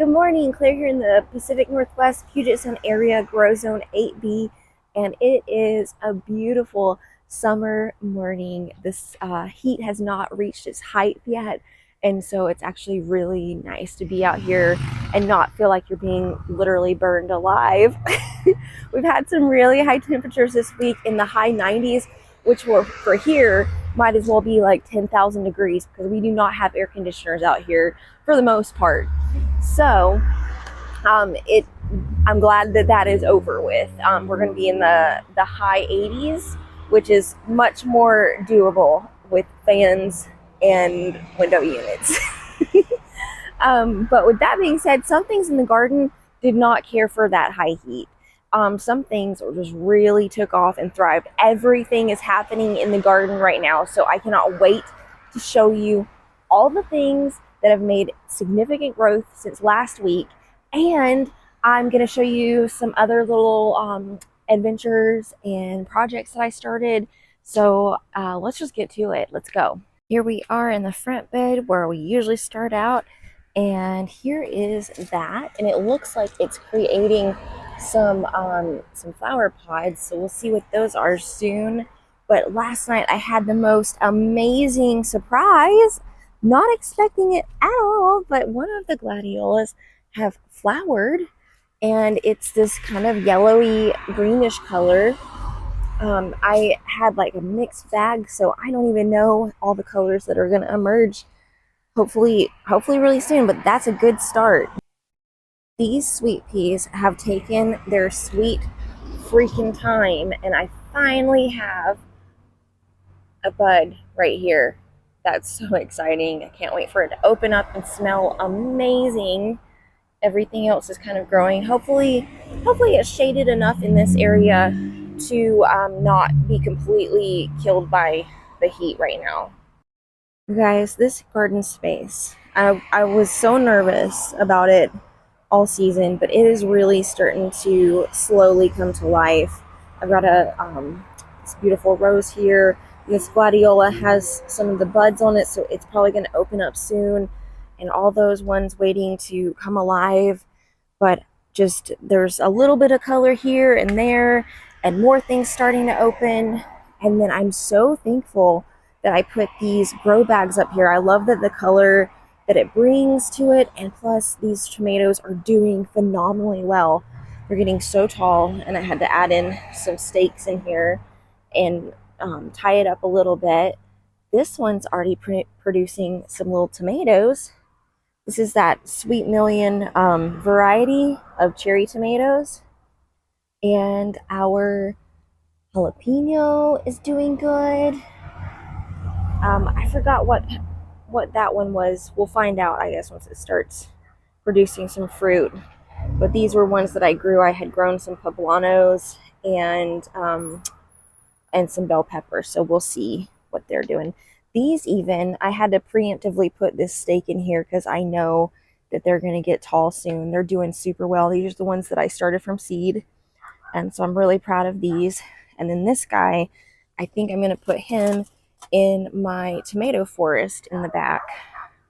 Good morning, Claire here in the Pacific Northwest Puget Sound area, Grow Zone 8B, and it is a beautiful summer morning. This heat has not reached its height yet, and so it's actually really nice to be out here and not feel like you're being literally burned alive. We've had some really high temperatures this week in the high 90s, which were for here might as well be like 10,000 degrees because we do not have air conditioners out here for the most part. So I'm glad that that is over with. We're going to be in the high 80s, which is much more doable with fans and window units. But with that being said, some things in the garden did not care for that high heat. Some things just really took off and thrived. Everything is happening in the garden right now, so I cannot wait to show you all the things that have made significant growth since last week, and I'm going to show you some other little adventures and projects that I started. So let's just get to it. Let's go. Here we are in the front bed where we usually start out, and here is that, and it looks like it's creating some flower pods, so we'll see what those are soon. But last night I had the most amazing surprise, not expecting it at all, but one of the gladiolas have flowered, and it's this kind of yellowy greenish color. I had like a mixed bag, so I don't even know all the colors that are going to emerge hopefully really soon, but that's a good start. These sweet peas have taken their sweet freaking time, and I finally have a bud right here. That's so exciting. I can't wait for it to open up and smell amazing. Everything else is kind of growing. Hopefully it's shaded enough in this area to not be completely killed by the heat right now. You guys, this garden space, I was so nervous about it all season, but it is really starting to slowly come to life. I've got this beautiful rose here. This gladiola has some of the buds on it, so it's probably going to open up soon, and all those ones waiting to come alive. But just there's a little bit of color here and there, and more things starting to open. And then I'm so thankful that I put these grow bags up here. I love that the color that it brings to it, and plus these tomatoes are doing phenomenally well. They're getting so tall, and I had to add in some stakes in here and tie it up a little bit. This one's already producing some little tomatoes. This is that Sweet Million variety of cherry tomatoes, and our jalapeno is doing good. I forgot what that one was. We'll find out, I guess, once it starts producing some fruit. But these were ones that I grew. I had grown some poblanos and some bell peppers, so we'll see what they're doing. These even, I had to preemptively put this stake in here because I know that they're going to get tall soon. They're doing super well. These are the ones that I started from seed, and so I'm really proud of these. And then this guy, I think I'm going to put him in my tomato forest in the back.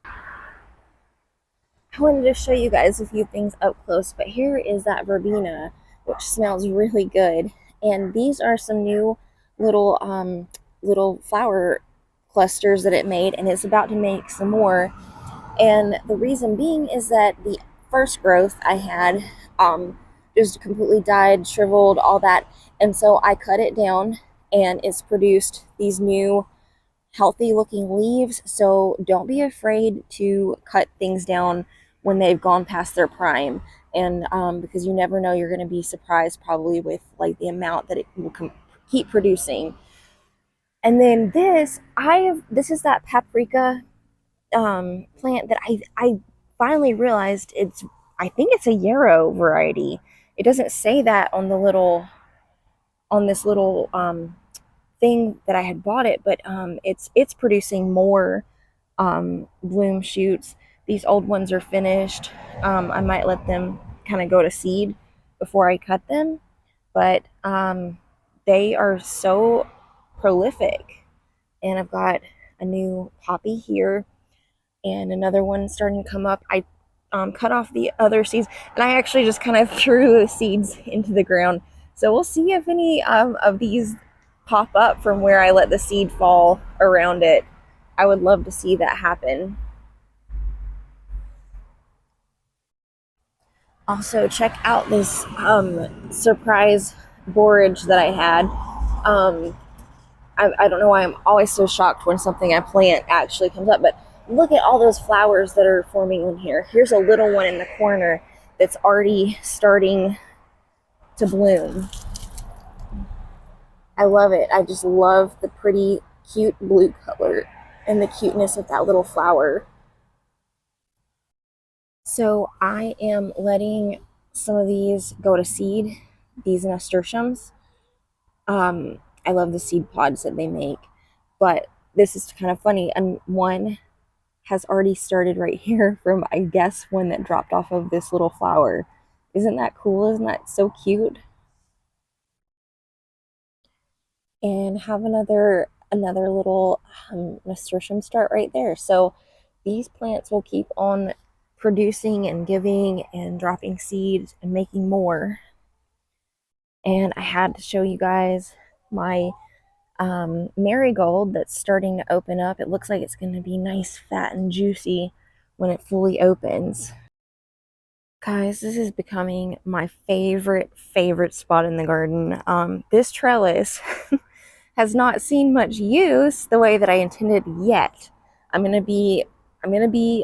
I wanted to show you guys a few things up close, but here is that verbena, which smells really good. And these are some new little flower clusters that it made, and it's about to make some more. And the reason being is that the first growth I had just completely died, shriveled, all that. And so I cut it down, and it's produced these new healthy looking leaves. So don't be afraid to cut things down when they've gone past their prime, and because you never know, you're going to be surprised probably with like the amount that it will keep producing. And then this is that paprika plant that I finally realized I think it's a yarrow variety. It doesn't say that on this little thing that I had bought it, but it's producing more bloom shoots. These old ones are finished. I might let them kind of go to seed before I cut them, but they are so prolific. And I've got a new poppy here and another one starting to come up. I cut off the other seeds, and I actually just kind of threw the seeds into the ground. So we'll see if any of these pop up from where I let the seed fall around it. I would love to see that happen. Also, check out this surprise borage that I had. I don't know why I'm always so shocked when something I plant actually comes up, but look at all those flowers that are forming in here. Here's a little one in the corner that's already starting to bloom. I love it. I just love the pretty, cute blue color and the cuteness of that little flower. So I am letting some of these go to seed, these nasturtiums. I love the seed pods that they make, but this is kind of funny. And one has already started right here from, I guess, one that dropped off of this little flower. Isn't that cool? Isn't that so cute? And have another little nasturtium start right there. So these plants will keep on producing and giving and dropping seeds and making more. And I had to show you guys my marigold that's starting to open up. It looks like it's going to be nice, fat, and juicy when it fully opens. Guys, this is becoming my favorite spot in the garden. This trellis has not seen much use the way that I intended yet. I'm gonna be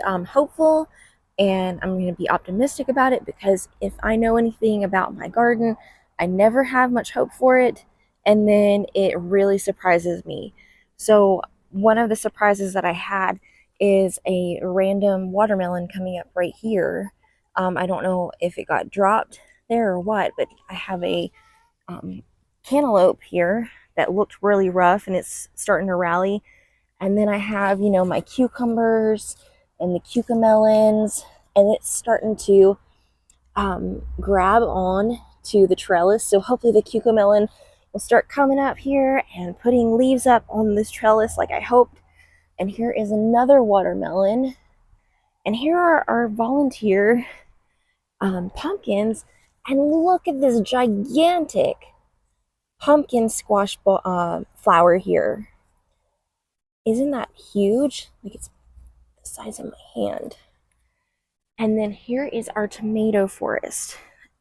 hopeful, and I'm gonna be optimistic about it, because if I know anything about my garden, I never have much hope for it, and then it really surprises me. So one of the surprises that I had is a random watermelon coming up right here. I don't know if it got dropped there or what, but I have a cantaloupe here that looked really rough, and it's starting to rally. And then I have, my cucumbers and the cucamelons, and it's starting to grab on to the trellis. So hopefully the cucamelon will start coming up here and putting leaves up on this trellis like I hoped. And here is another watermelon. And here are our volunteer pumpkins. And look at this gigantic pumpkin squash flower here. Isn't that huge? Like, it's the size of my hand. And then here is our tomato forest,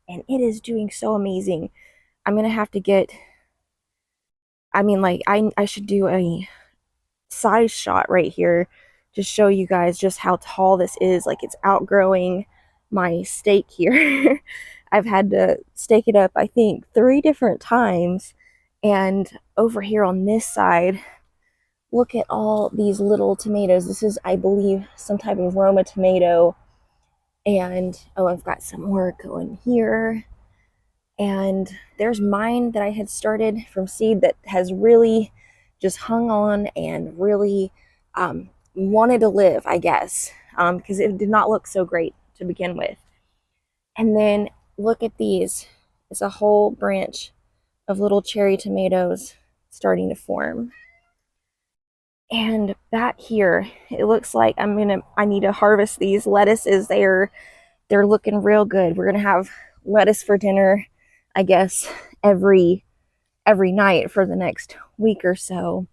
and it is doing so amazing. I'm gonna have to get, I should do a size shot right here to show you guys just how tall this is. Like, it's outgrowing my stake here. I've had to stake it up, I think, 3 different times. And over here on this side, look at all these little tomatoes. This is, I believe, some type of Roma tomato. And oh, I've got some more going here. And there's mine that I had started from seed that has really just hung on and really wanted to live, I guess, because it did not look so great to begin with. And then look at these. It's a whole branch of little cherry tomatoes starting to form. And back here, it looks like I need to harvest these lettuces. They're looking real good. We're gonna have lettuce for dinner, I guess, every night for the next week or so.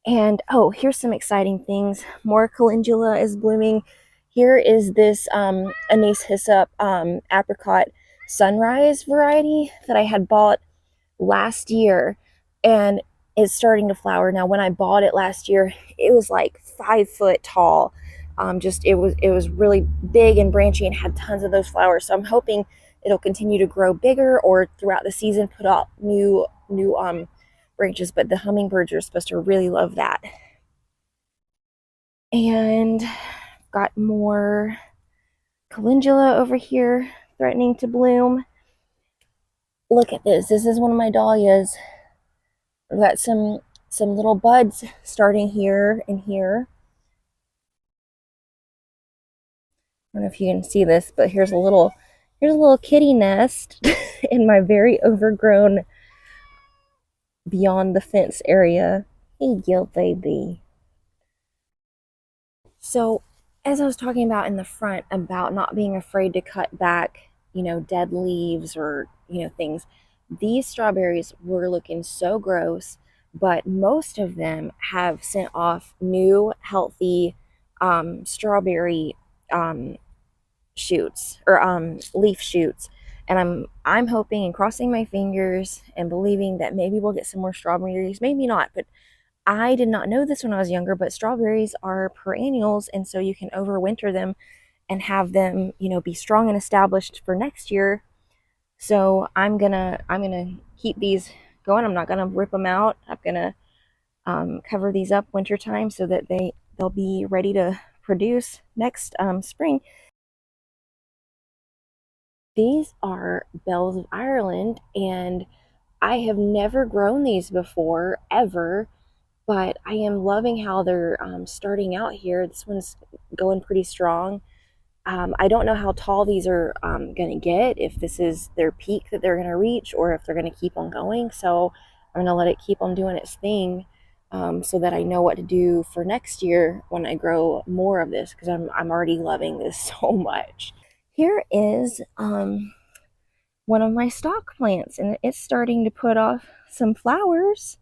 And oh, here's some exciting things. More calendula is blooming. Here is this anise hyssop apricot sunrise variety that I had bought last year, and it's starting to flower now. When I bought it last year, it was like 5 foot tall. It was really big and branchy and had tons of those flowers. So I'm hoping it'll continue to grow bigger, or throughout the season put out new branches. But the hummingbirds are supposed to really love that. And got more calendula over here threatening to bloom. Look at this. This is one of my dahlias. I've got some little buds starting here and here. I don't know if you can see this, but here's a little kitty nest in my very overgrown beyond the fence area. Hey, Gil baby. So as I was talking about in the front about not being afraid to cut back, dead leaves or, things, these strawberries were looking so gross, but most of them have sent off new, healthy strawberry um, shoots or leaf shoots. And I'm hoping and crossing my fingers and believing that maybe we'll get some more strawberries, maybe not, but I did not know this when I was younger, but strawberries are perennials, and so you can overwinter them and have them, be strong and established for next year. So I'm gonna keep these going. I'm not gonna rip them out. I'm gonna cover these up wintertime so that they'll be ready to produce next spring. These are bells of Ireland, and I have never grown these before ever, but I am loving how they're starting out here. This one's going pretty strong. I don't know how tall these are going to get, if this is their peak that they're going to reach, or if they're going to keep on going. So I'm going to let it keep on doing its thing, so that I know what to do for next year when I grow more of this, because I'm already loving this so much. Here is one of my stock plants, and it's starting to put off some flowers.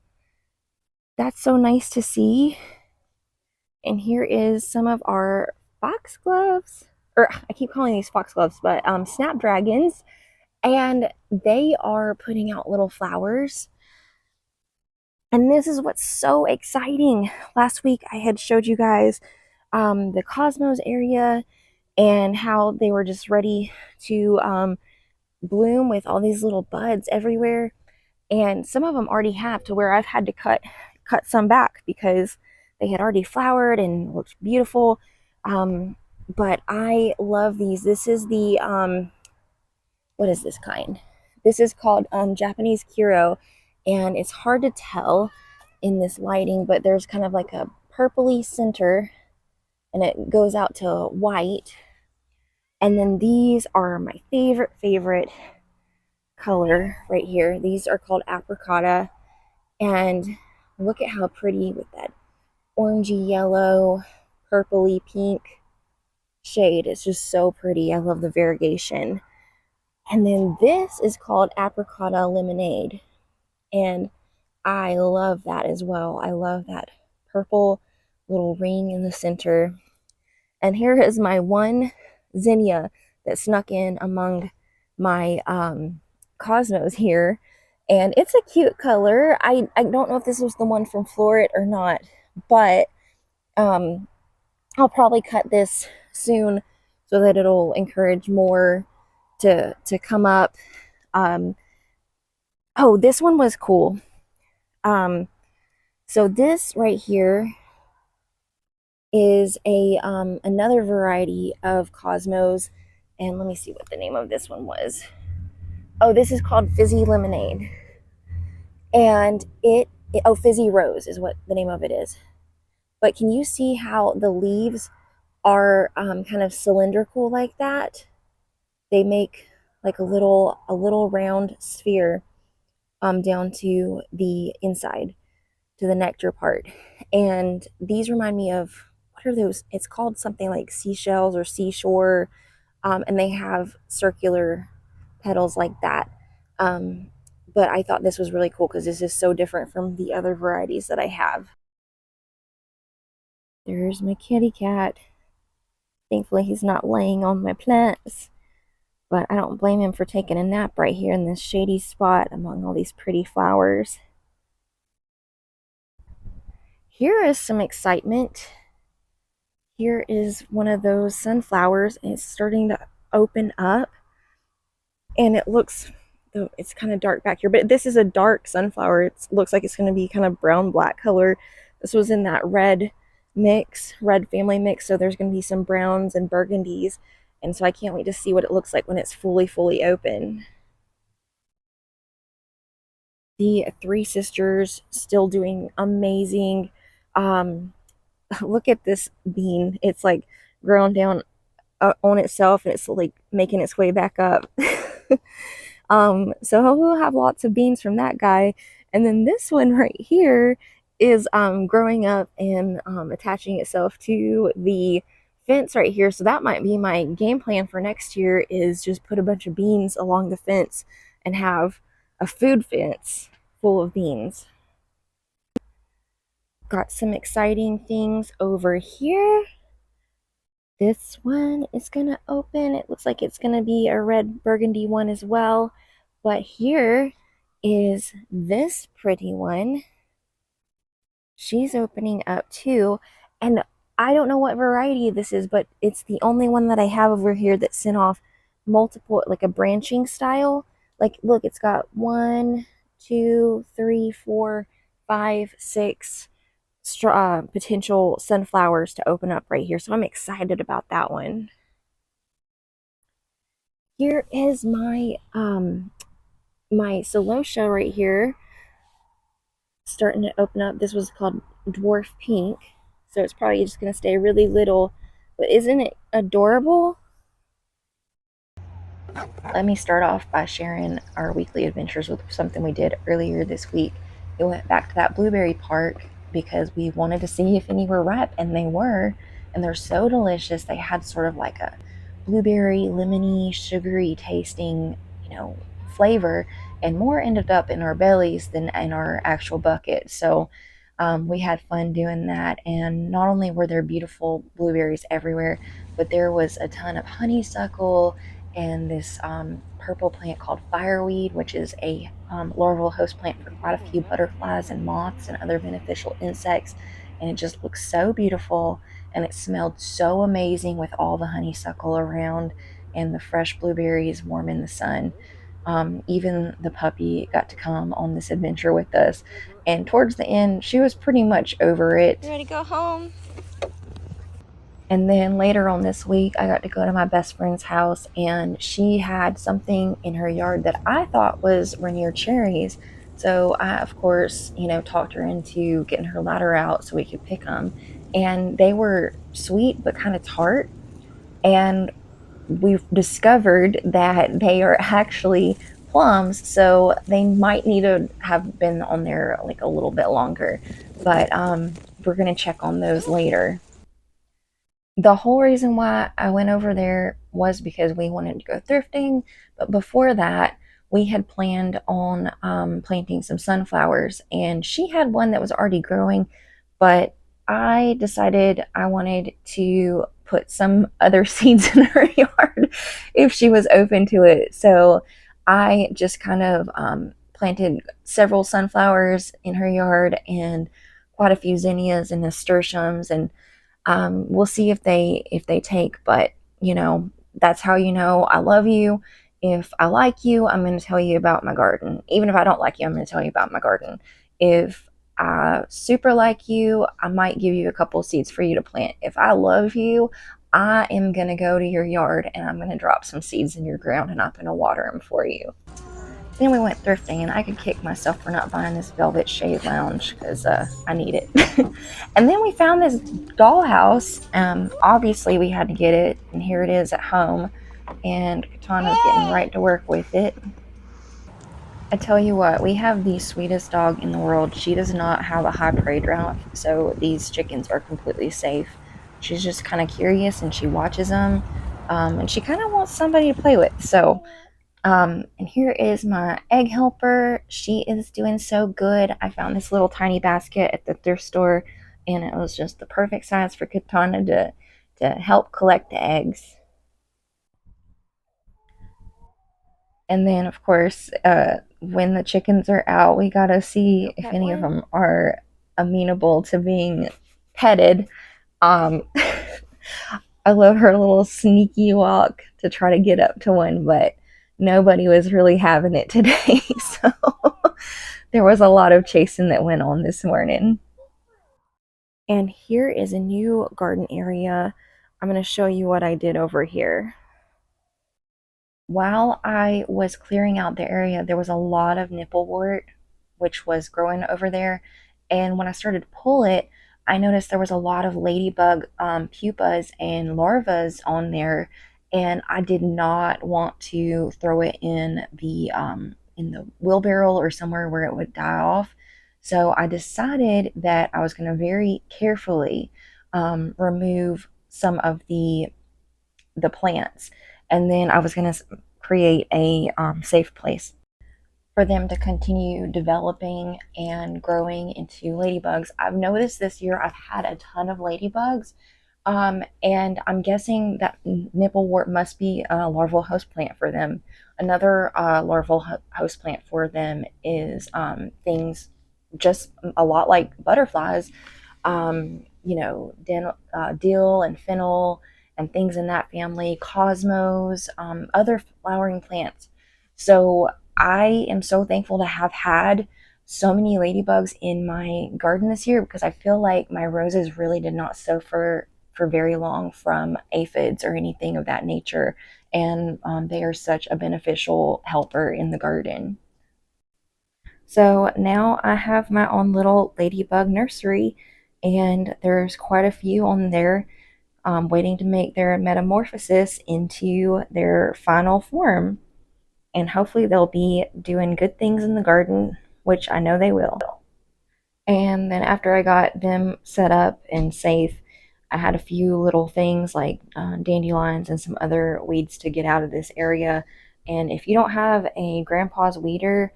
That's so nice to see. And here is some of our foxgloves, or I keep calling these foxgloves, but snapdragons, and they are putting out little flowers. And this is what's so exciting. Last week I had showed you guys the cosmos area and how they were just ready to bloom with all these little buds everywhere. And some of them already have, to where I've had to cut some back because they had already flowered and looked beautiful. But I love these. This is the what is this kind? This is called Japanese Kiro, and it's hard to tell in this lighting, but there's kind of like a purpley center, and it goes out to white. And then these are my favorite color right here. These are called apricotta, and look at how pretty with that orangey yellow, purpley pink shade. It's just so pretty. I love the variegation. And then this is called apricotta lemonade, and I love that as well. I love that purple little ring in the center. And here is my one zinnia that snuck in among my cosmos here, and it's a cute color. I don't know if this was the one from Floret or not, but I'll probably cut this soon so that it'll encourage more to come up. Oh, this one was cool. So this right here is a another variety of cosmos, and let me see what the name of this one was. Oh, this is called Fizzy Lemonade, and oh, Fizzy Rose is what the name of it is. But can you see how the leaves are kind of cylindrical like that? They make like a little round sphere down to the inside, to the nectar part. And these remind me of, what are those? It's called something like seashells or seashore, and they have circular petals like that. But I thought this was really cool because this is so different from the other varieties that I have. There's my kitty cat. Thankfully, he's not laying on my plants, but I don't blame him for taking a nap right here in this shady spot among all these pretty flowers. Here is some excitement. Here is one of those sunflowers, and it's starting to open up, and it looks, it's kind of dark back here, but this is a dark sunflower. It looks like it's going to be kind of brown black color. This was in that red family mix, so there's going to be some browns and burgundies, and so I can't wait to see what it looks like when it's fully open. The Three Sisters still doing amazing. Look at this bean. It's like grown down on itself, and it's like making its way back up. So we'll have lots of beans from that guy. And then this one right here is growing up and attaching itself to the fence right here. So that might be my game plan for next year, is just put a bunch of beans along the fence and have a food fence full of beans. Got some exciting things over here. This one is gonna open. It looks like it's gonna be a red burgundy one as well. But here is this pretty one. She's opening up too. And I don't know what variety this is, but it's the only one that I have over here that sent off multiple, like a branching style. Like, look, it's got 1, 2, 3, 4, 5, 6 potential sunflowers to open up right here. So I'm excited about that one. Here is my my celosia right here, starting to open up. This was called dwarf pink, so it's probably just going to stay really little, but isn't it adorable? Let me start off by sharing our weekly adventures with something we did earlier this week. We went back to that blueberry park because we wanted to see if any were ripe, and they were, and they're so delicious. They had sort of like a blueberry, lemony, sugary tasting, flavor, and more ended up in our bellies than in our actual bucket. So we had fun doing that, and not only were there beautiful blueberries everywhere, but there was a ton of honeysuckle and this purple plant called fireweed, which is a larval host plant for quite a few butterflies and moths and other beneficial insects. And it just looks so beautiful, and it smelled so amazing with all the honeysuckle around and the fresh blueberries warm in the sun. Even the puppy got to come on this adventure with us, and towards the end, she was pretty much over it. You ready to go home? And then later on this week, I got to go to my best friend's house, and she had something in her yard that I thought was Rainier cherries. So I, of course, talked her into getting her ladder out so we could pick them. And they were sweet but kind of tart. And we've discovered that they are actually plums, so they might need to have been on there like a little bit longer. But we're going to check on those later. The whole reason why I went over there was because we wanted to go thrifting. But before that, we had planned on planting some sunflowers, and she had one that was already growing, but I decided I wanted to put some other seeds in her yard if she was open to it. So I just kind of planted several sunflowers in her yard and quite a few zinnias and nasturtiums, and we'll see if they take. But that's how I love you. If I like you, I'm going to tell you about my garden. Even if I don't like you, I'm going to tell you about my garden. If I super like you, I might give you a couple of seeds for you to plant. If I love you, I am going to go to your yard and I'm going to drop some seeds in your ground, and I'm going to water them for you. Then we went thrifting, and I could kick myself for not buying this velvet shade lounge because I need it. And then we found this dollhouse. Obviously, we had to get it, and here it is at home. And Katana's getting right to work with it. I tell you what, we have the sweetest dog in the world. She does not have a high prey drive, so these chickens are completely safe. She's just kind of curious, and she watches them, and she kind of wants somebody to play with. So and here is my egg helper. She is doing so good. I found this little tiny basket at the thrift store, and it was just the perfect size for Katana to help collect the eggs. And then, of course, when the chickens are out, we gotta see if any of them are amenable to being petted. Um, I love her little sneaky walk to try to get up to one, but nobody was really having it today. So there was a lot of chasing that went on this morning. And here is a new garden area. I'm going to show you what I did over here. While I was clearing out the area, there was a lot of nipplewort, which was growing over there. And when I started to pull it, I noticed there was a lot of ladybug pupas and larvas on there, and I did not want to throw it in the wheelbarrow or somewhere where it would die off. So I decided that I was going to very carefully remove some of the plants, and then I was going to create a safe place for them to continue developing and growing into ladybugs. I've noticed this year I've had a ton of ladybugs, and I'm guessing that nipplewort must be a larval host plant for them. Another larval host plant for them is things just a lot like butterflies, dill and fennel and things in that family, cosmos, other flowering plants. So I am so thankful to have had so many ladybugs in my garden this year, because I feel like my roses really did not suffer for very long from aphids or anything of that nature. And they are such a beneficial helper in the garden. So now I have my own little ladybug nursery, and there's quite a few on there waiting to make their metamorphosis into their final form. And hopefully they'll be doing good things in the garden, which I know they will. And then after I got them set up and safe, I had a few little things like dandelions and some other weeds to get out of this area. And if you don't have a grandpa's weeder,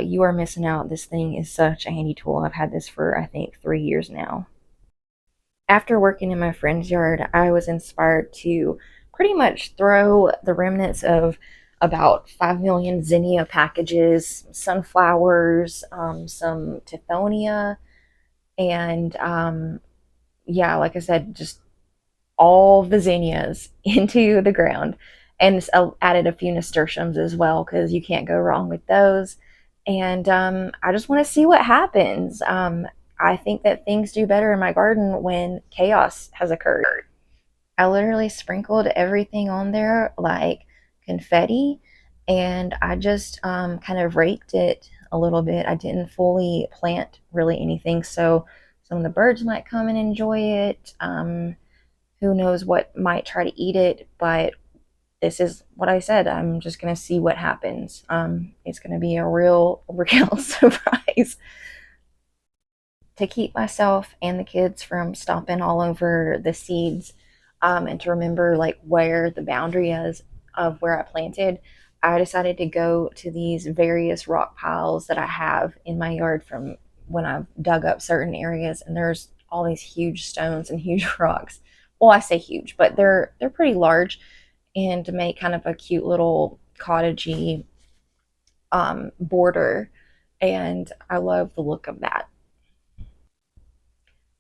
you are missing out. This thing is such a handy tool. I've had this for, I think, 3 years now. After working in my friend's yard, I was inspired to pretty much throw the remnants of about 5 million zinnia packages, sunflowers, some tithonia, and yeah, like I said, just all the zinnias into the ground, and added a few nasturtiums as well, because you can't go wrong with those. And I just want to see what happens. I think that things do better in my garden when chaos has occurred. I literally sprinkled everything on there like confetti, and I just kind of raked it a little bit. I didn't fully plant really anything, so some of the birds might come and enjoy it. Who knows what might try to eat it, but this is what I said. I'm just going to see what happens. It's going to be a real surprise. To keep myself and the kids from stomping all over the seeds, and to remember like where the boundary is of where I planted, I decided to go to these various rock piles that I have in my yard from when I've dug up certain areas, and there's all these huge stones and huge rocks. Well, I say huge, but they're pretty large, and to make kind of a cute little cottagey border, and I love the look of that.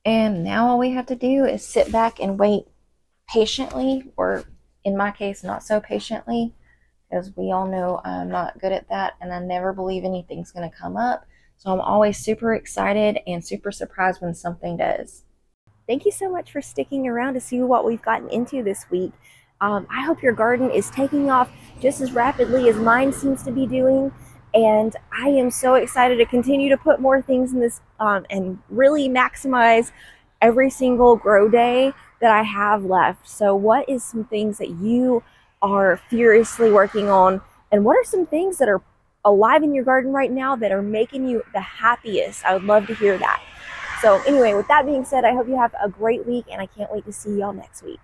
And now all we have to do is sit back and wait patiently, or in my case, not so patiently, because we all know I'm not good at that and I never believe anything's going to come up. So I'm always super excited and super surprised when something does. Thank you so much for sticking around to see what we've gotten into this week. I hope your garden is taking off just as rapidly as mine seems to be doing. And I am so excited to continue to put more things in this and really maximize every single grow day that I have left. So what is some things that you are furiously working on? And what are some things that are alive in your garden right now that are making you the happiest? I would love to hear that. So anyway, with that being said, I hope you have a great week, and I can't wait to see y'all next week.